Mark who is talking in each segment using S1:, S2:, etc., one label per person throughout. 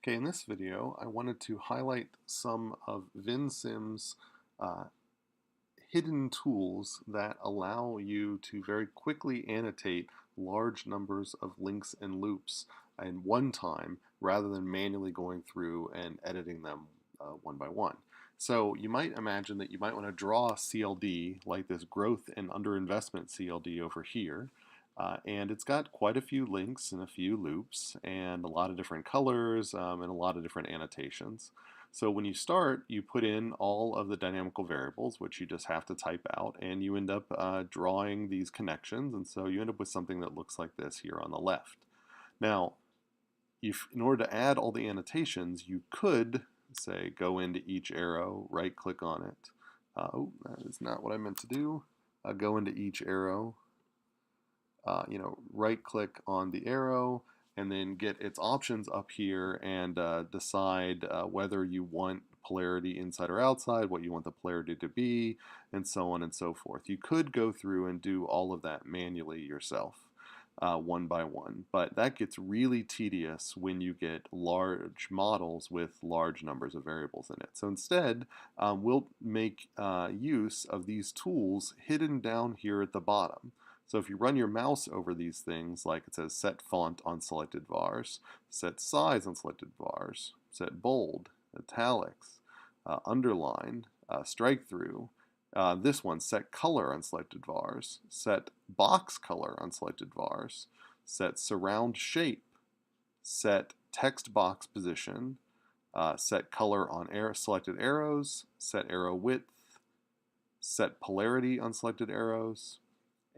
S1: Okay, in this video, I wanted to highlight some of Vensim's uh, hidden tools that allow you to very quickly annotate large numbers of links and loops in one time rather than manually going through and editing them one by one. So you might imagine that you might want to draw a CLD like this growth and underinvestment CLD over here. And it's got quite a few links and a few loops and a lot of different colors and a lot of different annotations. So when you start, you put in all of the dynamical variables, which you just have to type out, and you end up drawing these connections, and so you end up with something that looks like this here on the left. Now, in order to add all the annotations, you could, say, go into each arrow, right-click on it. Oh, that is not what I meant to do. Go into each arrow, right-click on the arrow, and then get its options up here and decide whether you want polarity inside or outside, what you want the polarity to be, and so on and so forth. You could go through and do all of that manually yourself, one by one, but that gets really tedious when you get large models with large numbers of variables in it. So instead, we'll make use of these tools hidden down here at the bottom. So if you run your mouse over these things, like it says set font on selected vars, set size on selected vars, set bold, italics, underline, strike through, this one, set color on selected vars, set box color on selected vars, set surround shape, set text box position, set color on selected arrows, set arrow width, set polarity on selected arrows,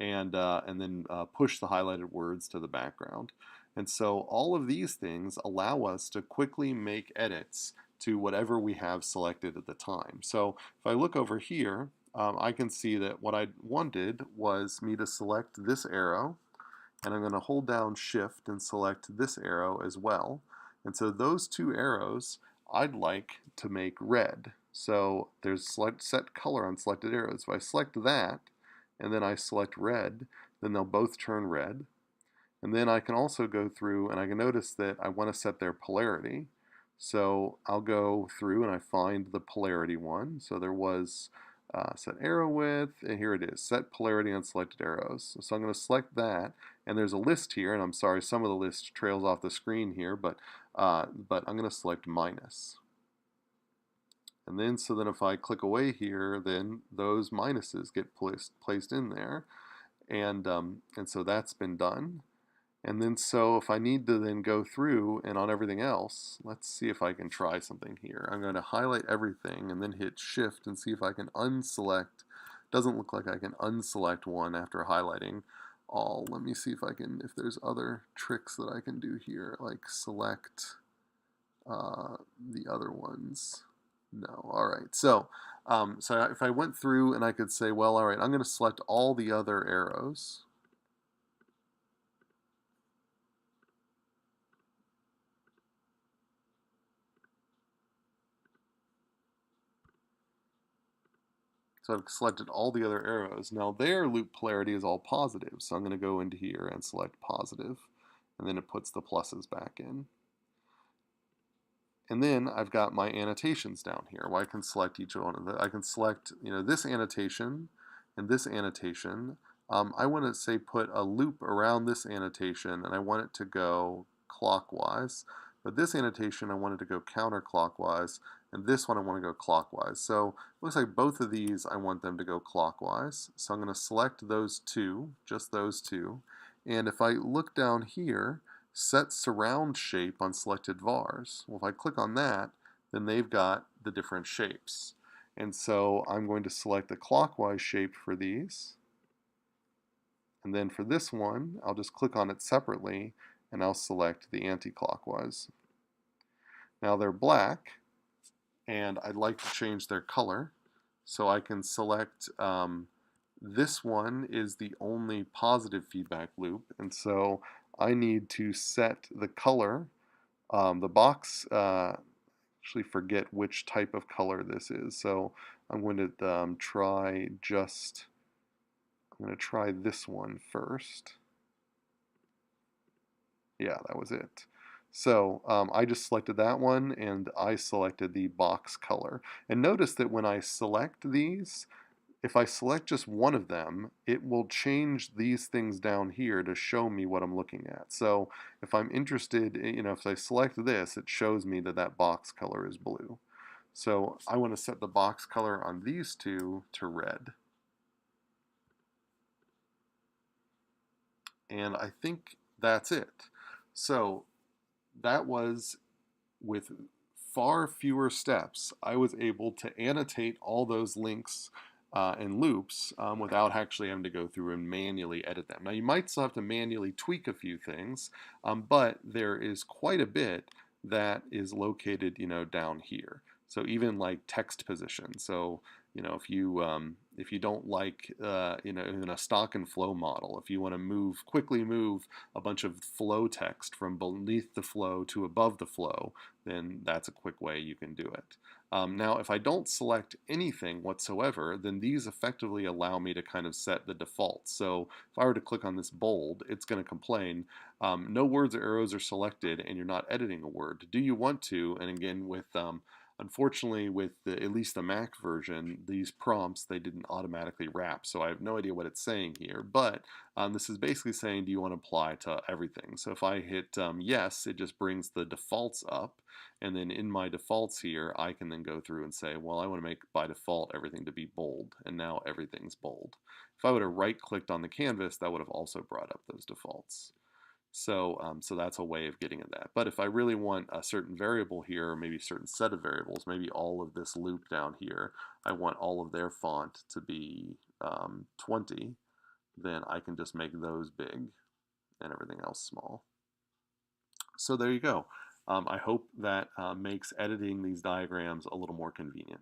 S1: and then push the highlighted words to the background. And so all of these things allow us to quickly make edits to whatever we have selected at the time. So if I look over here, I can see that what I wanted was me to select this arrow, and I'm going to hold down Shift and select this arrow as well. And so those two arrows I'd like to make red. So there's set color on selected arrows. If I select that, and then I select red, then they'll both turn red. And then I can also go through and I can notice that I want to set their polarity. So I'll go through and I find the polarity one. So there was set arrow width, and here it is, set polarity on selected arrows. So I'm going to select that, and there's a list here, and I'm sorry, some of the list trails off the screen here, but I'm going to select minus. And then, so then if I click away here, then those minuses get placed in there. And so that's been done. And then so if I need to then go through and on everything else, let's see if I can try something here. I'm going to highlight everything and then hit Shift and see if I can unselect. Doesn't look like I can unselect one after highlighting all. Let me see if I can, if there's other tricks that I can do here, like select the other ones. No. All right. So if I went through and I could say, well, all right, I'm going to select all the other arrows. So I've selected all the other arrows. Now their loop polarity is all positive. So I'm going to go into here and select positive, and then it puts the pluses back in. And then I've got my annotations down here where I can select each one of them. I can select, this annotation and this annotation. I want to say put a loop around this annotation, and I want it to go clockwise. But this annotation I want it to go counterclockwise, and this one I want to go clockwise. So it looks like both of these I want them to go clockwise. So I'm going to select those two, just those two. And if I look down here, set surround shape on selected vars. Well, if I click on that, then they've got the different shapes. And so I'm going to select the clockwise shape for these. And then for this one, I'll just click on it separately, and I'll select the anti-clockwise. Now they're black, and I'd like to change their color. So I can select, this one is the only positive feedback loop, and so I need to set the color. The box, actually forget which type of color this is, so I'm going to I'm going to try this one first. Yeah, that was it. So I just selected that one and I selected the box color. And notice that when I select these, if I select just one of them, it will change these things down here to show me what I'm looking at. So if I'm interested, if I select this, it shows me that that box color is blue. So I want to set the box color on these two to red. And I think that's it. So that was, with far fewer steps, I was able to annotate all those links and loops without actually having to go through and manually edit them. Now, you might still have to manually tweak a few things, but there is quite a bit that is located, down here. So even like text position. So, if you don't like, in a stock and flow model, if you want to quickly move a bunch of flow text from beneath the flow to above the flow, then that's a quick way you can do it. Now, if I don't select anything whatsoever, then these effectively allow me to kind of set the default. So if I were to click on this bold, it's going to complain, no words or arrows are selected and you're not editing a word. Do you want to? And again, unfortunately, with at least the Mac version, these prompts, they didn't automatically wrap. So I have no idea what it's saying here. But this is basically saying, do you want to apply to everything? So if I hit yes, it just brings the defaults up. And then in my defaults here, I can then go through and say, well, I want to make by default everything to be bold. And now everything's bold. If I would have right-clicked on the canvas, that would have also brought up those defaults. So that's a way of getting at that. But if I really want a certain variable here, or maybe a certain set of variables, maybe all of this loop down here, I want all of their font to be 20, then I can just make those big and everything else small. So there you go. I hope that makes editing these diagrams a little more convenient.